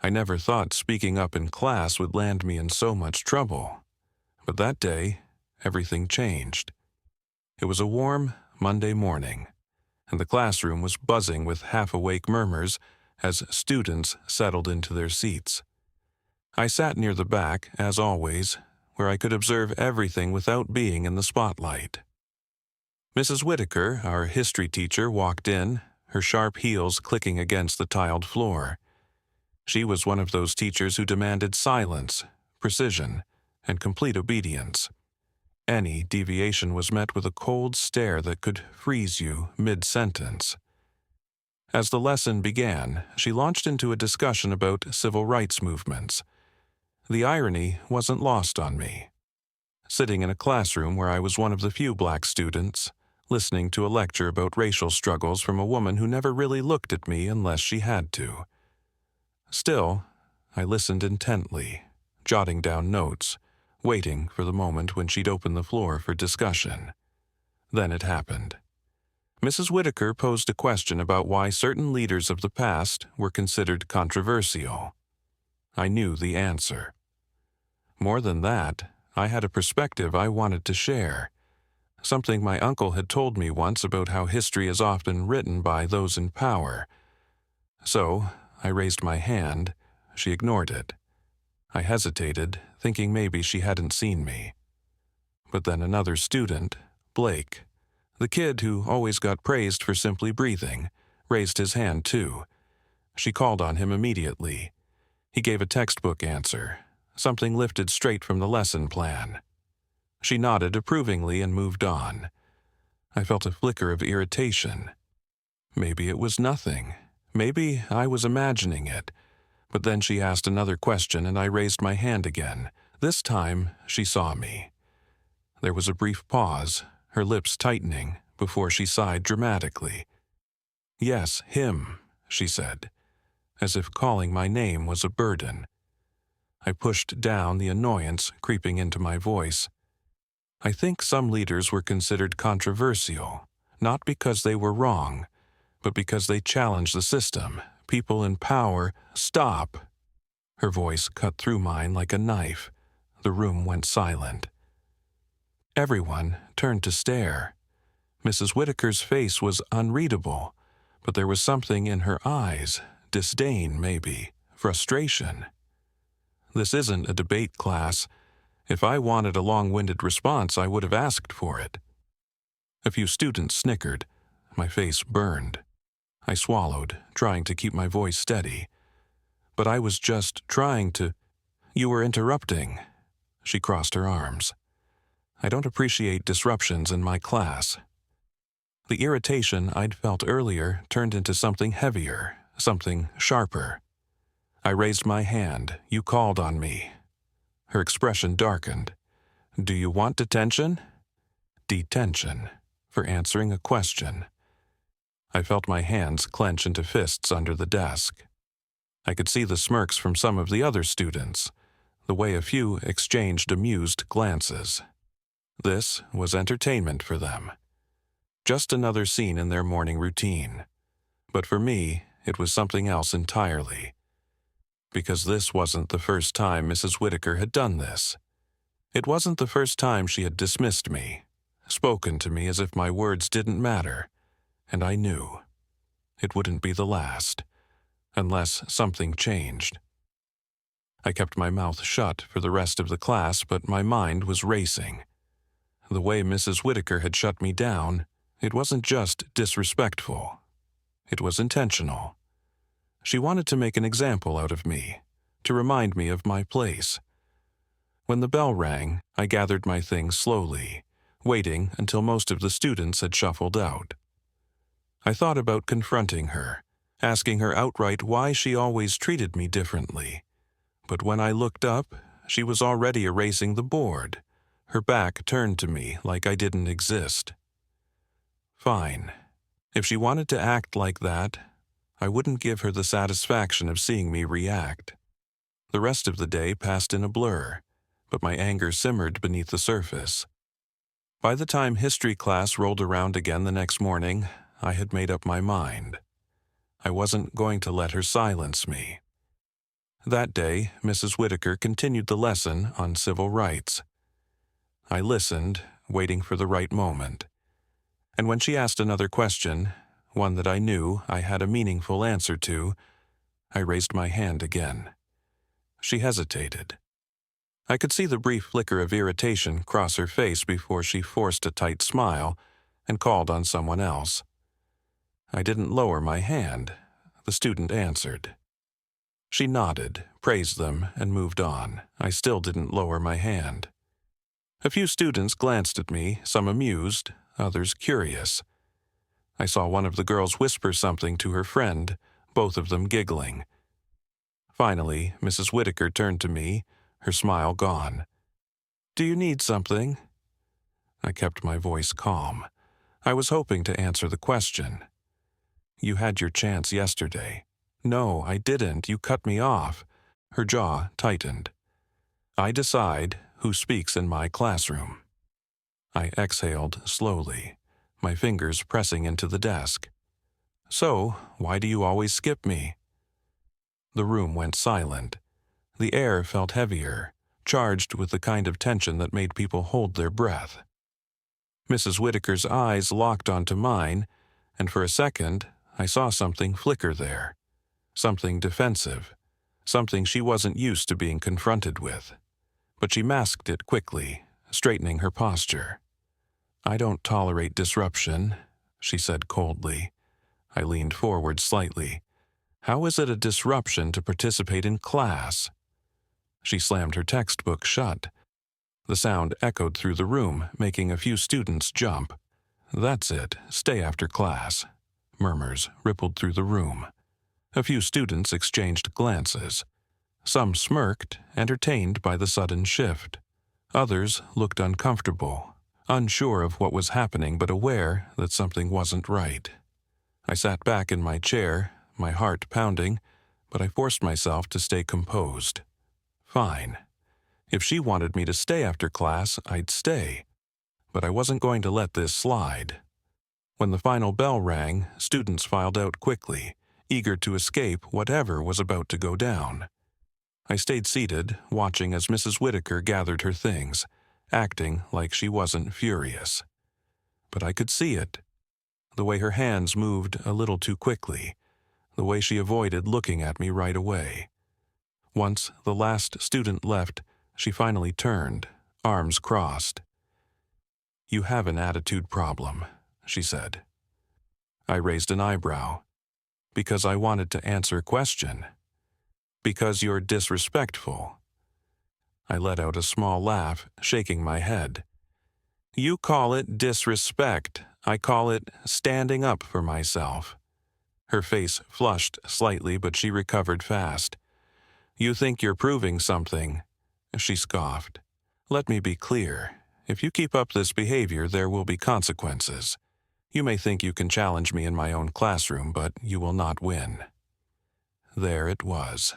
I never thought speaking up in class would land me in so much trouble. But that day, everything changed. It was a warm Monday morning, and the classroom was buzzing with half-awake murmurs as students settled into their seats. I sat near the back, as always, where I could observe everything without being in the spotlight. Mrs. Whitaker, our history teacher, walked in, her sharp heels clicking against the tiled floor. She was one of those teachers who demanded silence, precision, and complete obedience. Any deviation was met with a cold stare that could freeze you mid-sentence. As the lesson began, she launched into a discussion about civil rights movements. The irony wasn't lost on me. Sitting in a classroom where I was one of the few black students, listening to a lecture about racial struggles from a woman who never really looked at me unless she had to. Still, I listened intently, jotting down notes, waiting for the moment when she'd open the floor for discussion. Then it happened. Mrs. Whitaker posed a question about why certain leaders of the past were considered controversial. I knew the answer. More than that, I had a perspective I wanted to share. Something my uncle had told me once about how history is often written by those in power. So, I raised my hand. She ignored it. I hesitated, thinking maybe she hadn't seen me. But then another student, Blake, the kid who always got praised for simply breathing, raised his hand too. She called on him immediately. He gave a textbook answer, something lifted straight from the lesson plan. She nodded approvingly and moved on. I felt a flicker of irritation. Maybe it was nothing. Maybe I was imagining it. But then she asked another question and I raised my hand again. This time, she saw me. There was a brief pause, her lips tightening, before she sighed dramatically. "Yes, him," she said, as if calling my name was a burden. I pushed down the annoyance creeping into my voice. I think some leaders were considered controversial, not because they were wrong, but because they challenged the system. People in power, stop! Her voice cut through mine like a knife. The room went silent. Everyone turned to stare. Mrs. Whitaker's face was unreadable, but there was something in her eyes, disdain maybe, frustration. This isn't a debate class. If I wanted a long-winded response, I would have asked for it. A few students snickered. My face burned. I swallowed, trying to keep my voice steady. But I was just trying to... "You were interrupting." She crossed her arms. "I don't appreciate disruptions in my class." The irritation I'd felt earlier turned into something heavier, something sharper. I raised my hand. "You called on me." Her expression darkened. "Do you want detention?" Detention, for answering a question. I felt my hands clench into fists under the desk. I could see the smirks from some of the other students, the way a few exchanged amused glances. This was entertainment for them. Just another scene in their morning routine. But for me, it was something else entirely. Because this wasn't the first time Mrs. Whitaker had done this. It wasn't the first time she had dismissed me, spoken to me as if my words didn't matter, and I knew. It wouldn't be the last, unless something changed. I kept my mouth shut for the rest of the class, but my mind was racing. The way Mrs. Whitaker had shut me down, it wasn't just disrespectful. It was intentional. She wanted to make an example out of me, to remind me of my place. When the bell rang, I gathered my things slowly, waiting until most of the students had shuffled out. I thought about confronting her, asking her outright why she always treated me differently. But when I looked up, she was already erasing the board, her back turned to me like I didn't exist. Fine. If she wanted to act like that, I wouldn't give her the satisfaction of seeing me react. The rest of the day passed in a blur, but my anger simmered beneath the surface. By the time history class rolled around again the next morning, I had made up my mind. I wasn't going to let her silence me. That day, Mrs. Whitaker continued the lesson on civil rights. I listened, waiting for the right moment. And when she asked another question, one that I knew I had a meaningful answer to, I raised my hand again. She hesitated. I could see the brief flicker of irritation cross her face before she forced a tight smile and called on someone else. I didn't lower my hand. The student answered. She nodded, praised them, and moved on. I still didn't lower my hand. A few students glanced at me, some amused, others curious. I saw one of the girls whisper something to her friend, both of them giggling. Finally, Mrs. Whitaker turned to me, her smile gone. "Do you need something?" I kept my voice calm. I was hoping to answer the question. "You had your chance yesterday." "No, I didn't. You cut me off." Her jaw tightened. "I decide who speaks in my classroom." I exhaled slowly, my fingers pressing into the desk. "So, why do you always skip me?" The room went silent. The air felt heavier, charged with the kind of tension that made people hold their breath. Mrs. Whitaker's eyes locked onto mine, and for a second, I saw something flicker there. Something defensive. Something she wasn't used to being confronted with. But she masked it quickly, straightening her posture. "I don't tolerate disruption," she said coldly. I leaned forward slightly. "How is it a disruption to participate in class?" She slammed her textbook shut. The sound echoed through the room, making a few students jump. "That's it, stay after class." Murmurs rippled through the room. A few students exchanged glances. Some smirked, entertained by the sudden shift. Others looked uncomfortable, unsure of what was happening but aware that something wasn't right. I sat back in my chair, my heart pounding, but I forced myself to stay composed. Fine. If she wanted me to stay after class, I'd stay. But I wasn't going to let this slide. When the final bell rang, students filed out quickly, eager to escape whatever was about to go down. I stayed seated, watching as Mrs. Whitaker gathered her things, acting like she wasn't furious. But I could see it. The way her hands moved a little too quickly, the way she avoided looking at me right away. Once the last student left, she finally turned, arms crossed. "You have an attitude problem," she said. I raised an eyebrow. "Because I wanted to answer a question." "Because you're disrespectful." I let out a small laugh, shaking my head. "You call it disrespect. I call it standing up for myself." Her face flushed slightly, but she recovered fast. "You think you're proving something," she scoffed. "Let me be clear. If you keep up this behavior, there will be consequences. You may think you can challenge me in my own classroom, but you will not win." There it was.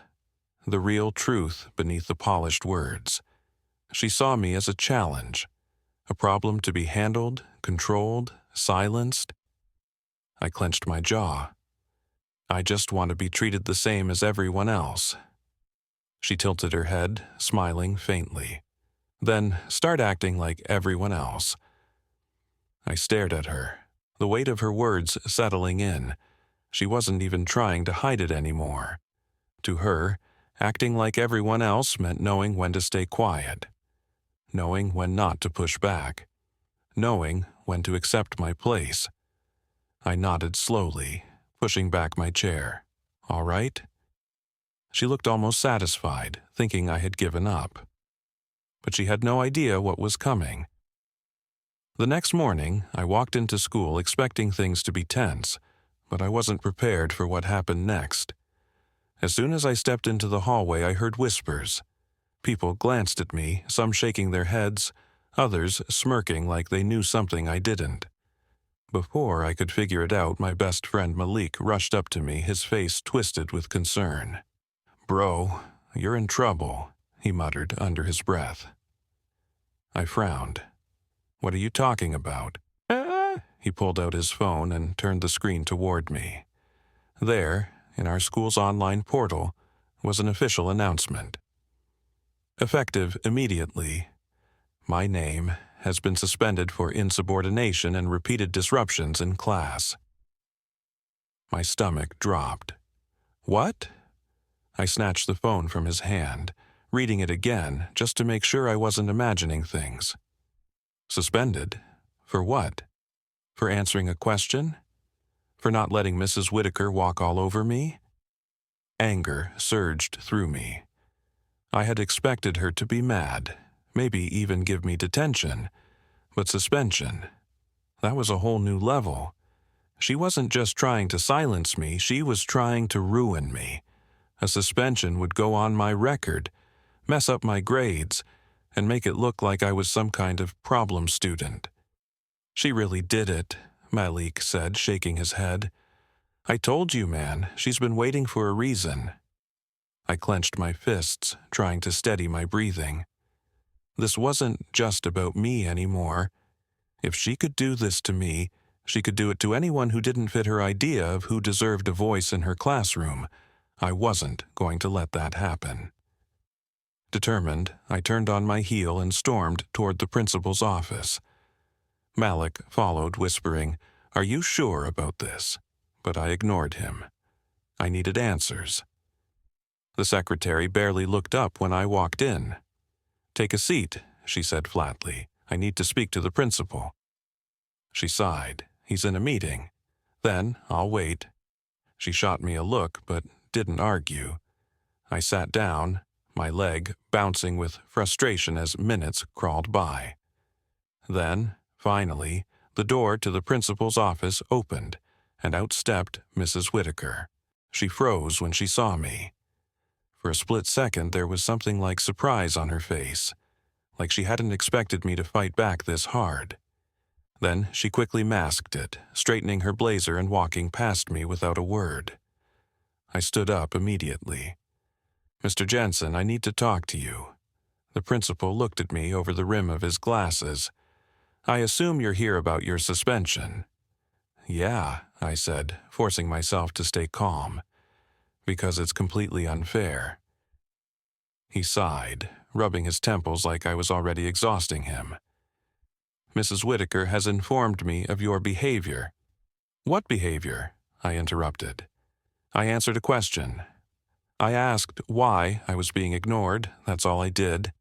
The real truth beneath the polished words. She saw me as a challenge, a problem to be handled, controlled, silenced. I clenched my jaw. "I just want to be treated the same as everyone else." She tilted her head, smiling faintly. "Then start acting like everyone else." I stared at her, the weight of her words settling in. She wasn't even trying to hide it anymore. To her, acting like everyone else meant knowing when to stay quiet, knowing when not to push back, knowing when to accept my place. I nodded slowly, pushing back my chair. "All right?" She looked almost satisfied, thinking I had given up. But she had no idea what was coming. The next morning, I walked into school expecting things to be tense, but I wasn't prepared for what happened next. As soon as I stepped into the hallway, I heard whispers. People glanced at me, some shaking their heads, others smirking like they knew something I didn't. Before I could figure it out, my best friend Malik rushed up to me, his face twisted with concern. "Bro, you're in trouble," he muttered under his breath. I frowned. "What are you talking about?" He pulled out his phone and turned the screen toward me. There, in our school's online portal, was an official announcement. Effective immediately, my name has been suspended for insubordination and repeated disruptions in class. My stomach dropped. What? I snatched the phone from his hand, reading it again just to make sure I wasn't imagining things. Suspended? For what? For answering a question? For not letting Mrs. Whitaker walk all over me? Anger surged through me. I had expected her to be mad, maybe even give me detention, but suspension, that was a whole new level. She wasn't just trying to silence me, she was trying to ruin me. A suspension would go on my record, mess up my grades, and make it look like I was some kind of problem student. She really did it, Malik said, shaking his head. I told you, man, she's been waiting for a reason. I clenched my fists, trying to steady my breathing. This wasn't just about me anymore. If she could do this to me, she could do it to anyone who didn't fit her idea of who deserved a voice in her classroom. I wasn't going to let that happen. Determined, I turned on my heel and stormed toward the principal's office. Malik followed, whispering, "Are you sure about this?" But I ignored him. I needed answers. The secretary barely looked up when I walked in. "Take a seat," she said flatly. "I need to speak to the principal." She sighed. "He's in a meeting." "Then I'll wait." She shot me a look, but didn't argue. I sat down, my leg bouncing with frustration as minutes crawled by. Then, finally, the door to the principal's office opened, and out stepped Mrs. Whitaker. She froze when she saw me. For a split second, there was something like surprise on her face, like she hadn't expected me to fight back this hard. Then she quickly masked it, straightening her blazer and walking past me without a word. I stood up immediately. "Mr. Jensen, I need to talk to you." The principal looked at me over the rim of his glasses. "I assume you're here about your suspension." "Yeah," I said, forcing myself to stay calm. "Because it's completely unfair." He sighed, rubbing his temples like I was already exhausting him. "Mrs. Whitaker has informed me of your behavior." "What behavior?" I interrupted. I answered a question. I asked why I was being ignored, that's all I did.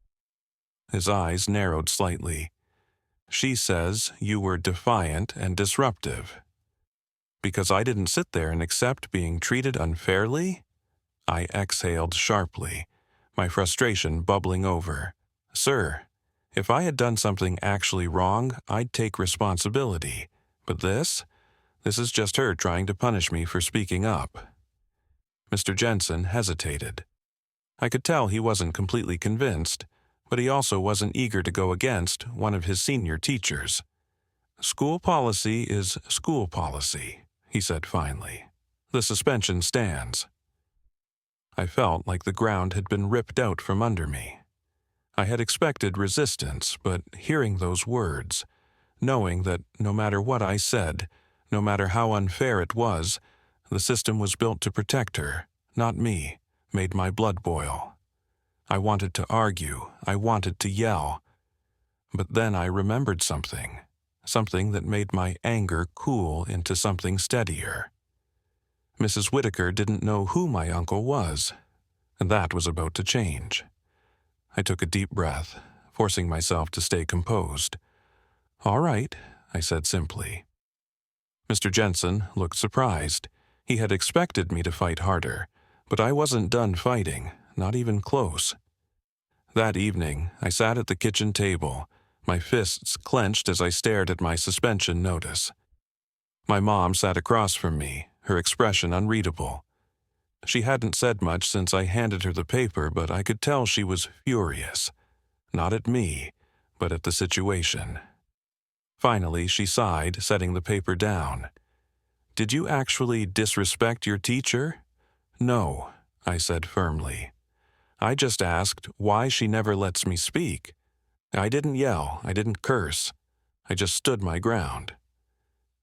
His eyes narrowed slightly. "She says you were defiant and disruptive." "Because I didn't sit there and accept being treated unfairly?" I exhaled sharply, my frustration bubbling over. "Sir, if I had done something actually wrong, I'd take responsibility. But this is just her trying to punish me for speaking up." Mr. Jensen hesitated. I could tell he wasn't completely convinced, but he also wasn't eager to go against one of his senior teachers. "School policy is school policy," he said finally. "The suspension stands." I felt like the ground had been ripped out from under me. I had expected resistance, but hearing those words, knowing that no matter what I said, no matter how unfair it was, the system was built to protect her, not me, made my blood boil. I wanted to argue, I wanted to yell. But then I remembered something that made my anger cool into something steadier. Mrs. Whitaker didn't know who my uncle was, and that was about to change. I took a deep breath, forcing myself to stay composed. "All right," I said simply. Mr. Jensen looked surprised. He had expected me to fight harder, but I wasn't done fighting, not even close. That evening, I sat at the kitchen table, my fists clenched as I stared at my suspension notice. My mom sat across from me, her expression unreadable. She hadn't said much since I handed her the paper, but I could tell she was furious. Not at me, but at the situation. Finally, she sighed, setting the paper down. "Did you actually disrespect your teacher?" "No," I said firmly. "I just asked why she never lets me speak. I didn't yell, I didn't curse. I just stood my ground."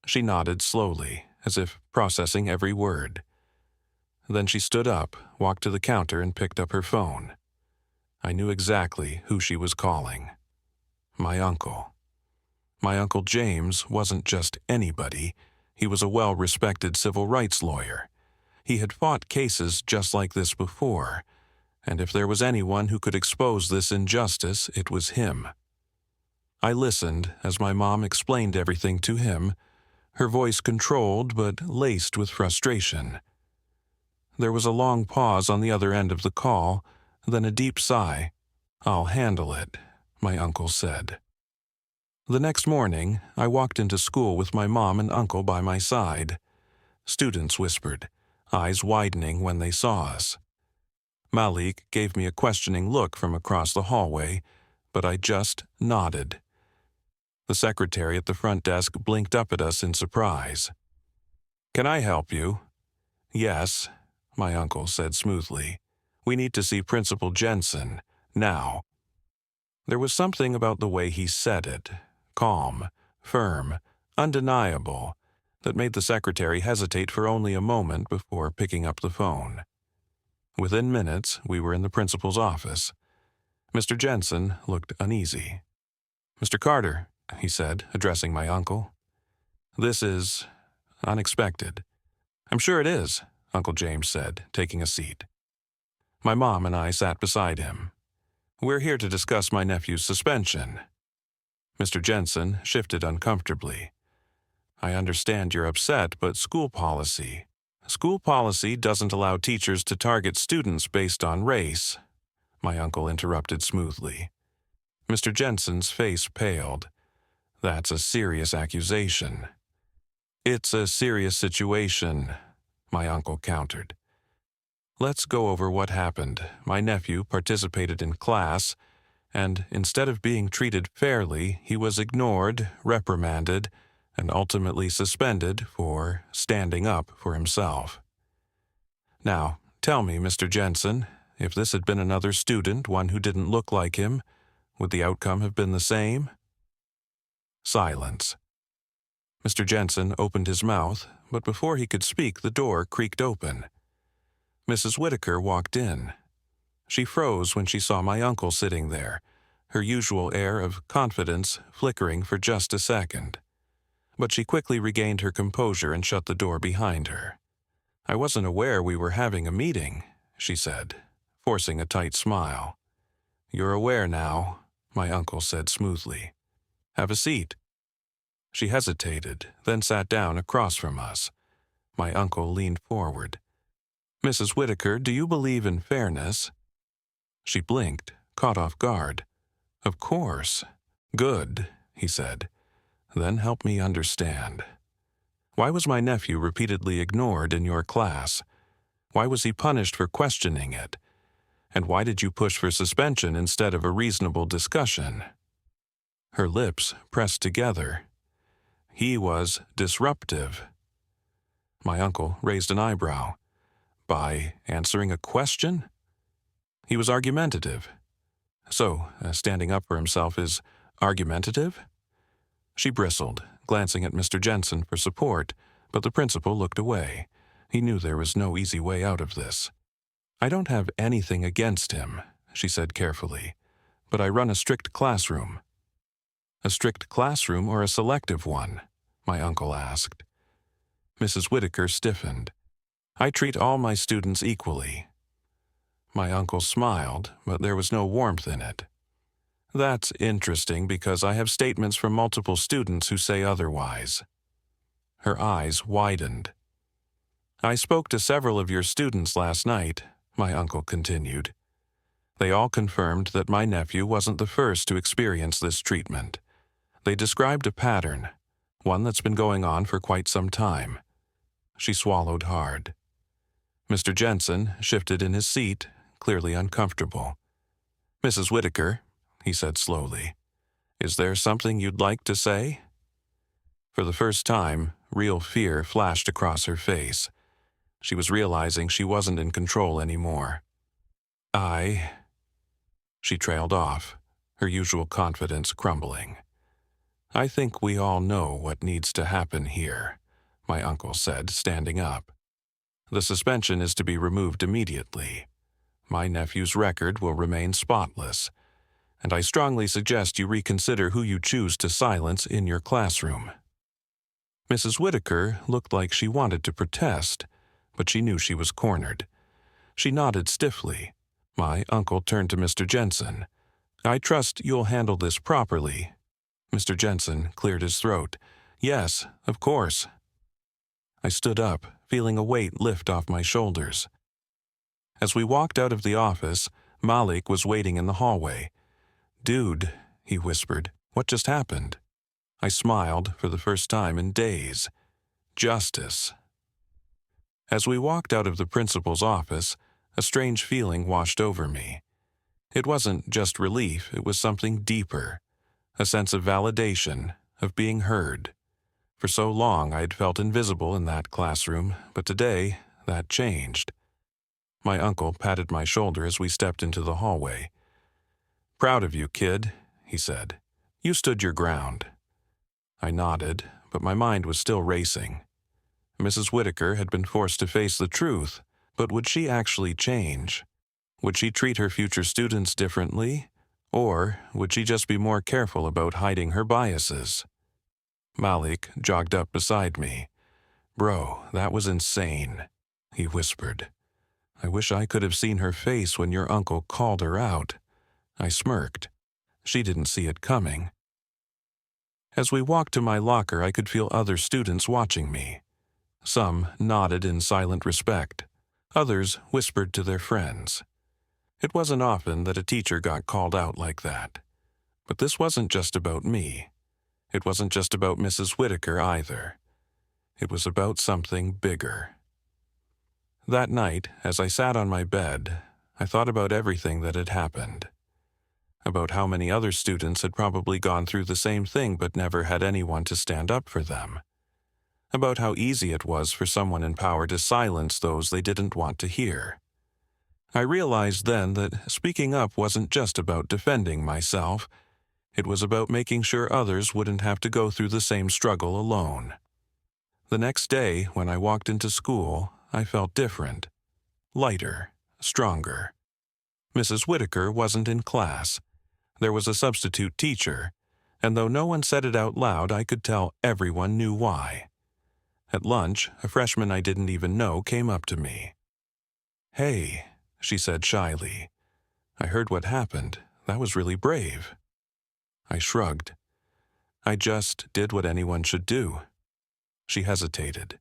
She nodded slowly, as if processing every word. Then she stood up, walked to the counter, and picked up her phone. I knew exactly who she was calling. My uncle. My Uncle James wasn't just anybody. He was a well-respected civil rights lawyer. He had fought cases just like this before, and if there was anyone who could expose this injustice, it was him. I listened as my mom explained everything to him, her voice controlled but laced with frustration. There was a long pause on the other end of the call, then a deep sigh. "I'll handle it," my uncle said. The next morning, I walked into school with my mom and uncle by my side. Students whispered, eyes widening when they saw us. Malik gave me a questioning look from across the hallway, but I just nodded. The secretary at the front desk blinked up at us in surprise. "Can I help you?" "Yes," my uncle said smoothly. "We need to see Principal Jensen, now." There was something about the way he said it, calm, firm, undeniable, that made the secretary hesitate for only a moment before picking up the phone. Within minutes, we were in the principal's office. Mr. Jensen looked uneasy. "Mr. Carter," he said, addressing my uncle. "This is unexpected." "I'm sure it is," Uncle James said, taking a seat. My mom and I sat beside him. "We're here to discuss my nephew's suspension." Mr. Jensen shifted uncomfortably. "I understand you're upset, but school policy doesn't allow teachers to target students based on race," my uncle interrupted smoothly. Mr. Jensen's face paled. "That's a serious accusation." "It's a serious situation," my uncle countered. "Let's go over what happened. My nephew participated in class, and instead of being treated fairly, he was ignored, reprimanded, and ultimately suspended for standing up for himself. Now, tell me, Mr. Jensen, if this had been another student, one who didn't look like him, would the outcome have been the same?" Silence. Mr. Jensen opened his mouth, but before he could speak, the door creaked open. Mrs. Whitaker walked in. She froze when she saw my uncle sitting there, her usual air of confidence flickering for just a second. But she quickly regained her composure and shut the door behind her. "I wasn't aware we were having a meeting," she said, forcing a tight smile. "You're aware now," my uncle said smoothly. "Have a seat." She hesitated, then sat down across from us. My uncle leaned forward. "Mrs. Whitaker, do you believe in fairness?" She blinked, caught off guard. "Of course." "Good," he said. "Then help me understand. Why was my nephew repeatedly ignored in your class? Why was he punished for questioning it? And why did you push for suspension instead of a reasonable discussion?" Her lips pressed together. "He was disruptive." My uncle raised an eyebrow. "By answering a question?" "He was argumentative." "So, standing up for himself is argumentative?" She bristled, glancing at Mr. Jensen for support, but the principal looked away. He knew there was no easy way out of this. "I don't have anything against him," she said carefully, "but I run a strict classroom." "A strict classroom or a selective one?" my uncle asked. Mrs. Whitaker stiffened. "I treat all my students equally." My uncle smiled, but there was no warmth in it. "That's interesting because I have statements from multiple students who say otherwise." Her eyes widened. "I spoke to several of your students last night," my uncle continued. "They all confirmed that my nephew wasn't the first to experience this treatment. They described a pattern, one that's been going on for quite some time." She swallowed hard. Mr. Jensen shifted in his seat, clearly uncomfortable. "Mrs. Whitaker," he said slowly, "is there something you'd like to say?" For the first time, real fear flashed across her face. She was realizing she wasn't in control anymore. She trailed off, her usual confidence crumbling. "I think we all know what needs to happen here," my uncle said, standing up. The suspension is to be removed immediately. My nephew's record will remain spotless, and I strongly suggest you reconsider who you choose to silence in your classroom." Mrs. Whitaker looked like she wanted to protest, but she knew she was cornered. She nodded stiffly. My uncle turned to Mr. Jensen. "I trust you'll handle this properly." Mr. Jensen cleared his throat. "Yes, of course." I stood up, feeling a weight lift off my shoulders. As we walked out of the office, Malik was waiting in the hallway. "Dude," he whispered, "what just happened?" I smiled for the first time in days. Justice. As we walked out of the principal's office, a strange feeling washed over me. It wasn't just relief, it was something deeper. A sense of validation, of being heard. For so long I had felt invisible in that classroom, but today that changed. My uncle patted my shoulder as we stepped into the hallway. "Proud of you, kid," he said. "You stood your ground." I nodded, but my mind was still racing. Mrs. Whitaker had been forced to face the truth, but would she actually change? Would she treat her future students differently? Or would she just be more careful about hiding her biases? Malik jogged up beside me. "Bro, that was insane," he whispered. "I wish I could have seen her face when your uncle called her out." I smirked. She didn't see it coming. As we walked to my locker, I could feel other students watching me. Some nodded in silent respect. Others whispered to their friends. It wasn't often that a teacher got called out like that. But this wasn't just about me. It wasn't just about Mrs. Whitaker either. It was about something bigger. That night, as I sat on my bed, I thought about everything that had happened. About how many other students had probably gone through the same thing but never had anyone to stand up for them. About how easy it was for someone in power to silence those they didn't want to hear. I realized then that speaking up wasn't just about defending myself. It was about making sure others wouldn't have to go through the same struggle alone. The next day, when I walked into school, I felt different. Lighter, stronger. Mrs. Whitaker wasn't in class. There was a substitute teacher, and though no one said it out loud, I could tell everyone knew why. At lunch, a freshman I didn't even know came up to me. "Hey," she said shyly. "I heard what happened. That was really brave." I shrugged. "I just did what anyone should do." She hesitated.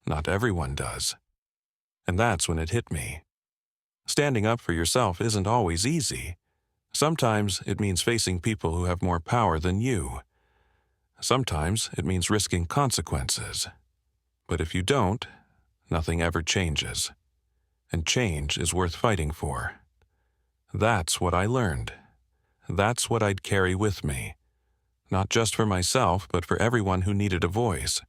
"Not everyone does." And that's when it hit me. Standing up for yourself isn't always easy. Sometimes it means facing people who have more power than you. Sometimes it means risking consequences. But if you don't, nothing ever changes. And change is worth fighting for. That's what I learned. That's what I'd carry with me. Not just for myself, but for everyone who needed a voice.